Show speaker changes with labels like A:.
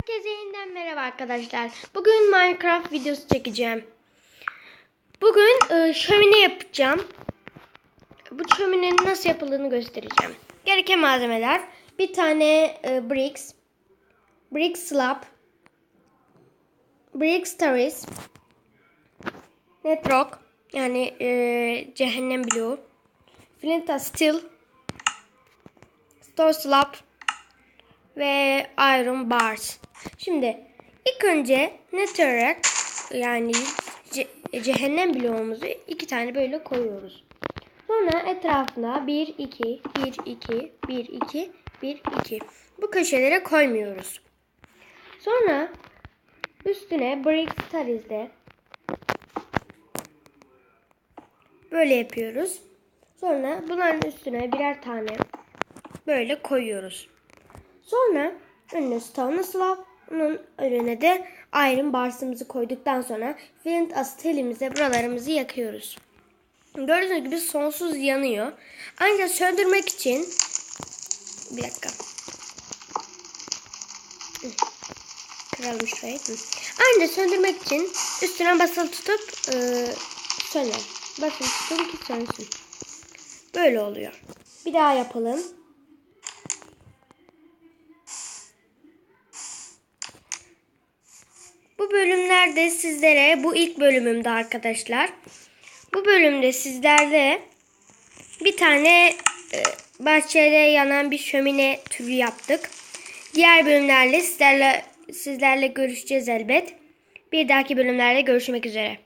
A: Herkese yeniden merhaba arkadaşlar. Bugün Minecraft videosu çekeceğim. Bugün şömine yapacağım. Bu şöminenin nasıl yapıldığını göstereceğim. Gereken malzemeler: bir tane brick slab, brick stairs, net rock yani cehennem bloğu, flint steel, stone slab ve iron bars. Şimdi ilk önce netherrack yani cehennem bloğumuzu iki tane böyle koyuyoruz. Sonra etrafına 1 2 1 2 1 2 1 2 bu köşelere koymuyoruz. Sonra üstüne brick stairs'de böyle yapıyoruz. Sonra bunların üstüne birer tane böyle koyuyoruz. Sonra önüne stone slab, onun önüne de iron barsımızı koyduktan sonra flint steel'imize buralarımızı yakıyoruz. Gördüğünüz gibi sonsuz yanıyor. Ancak söndürmek için bir dakika. Kıralım şurayı. Ancak söndürmek için üstüne basılı tutup söner. Basılı tutun ki sönsün. Böyle oluyor. Bir daha yapalım. Bu bölümlerde sizlere, bu ilk bölümümde arkadaşlar. Bu bölümde sizlerle bir tane bahçede yanan bir şömine türü yaptık. Diğer bölümlerle sizlerle görüşeceğiz elbet. Bir dahaki bölümlerde görüşmek üzere.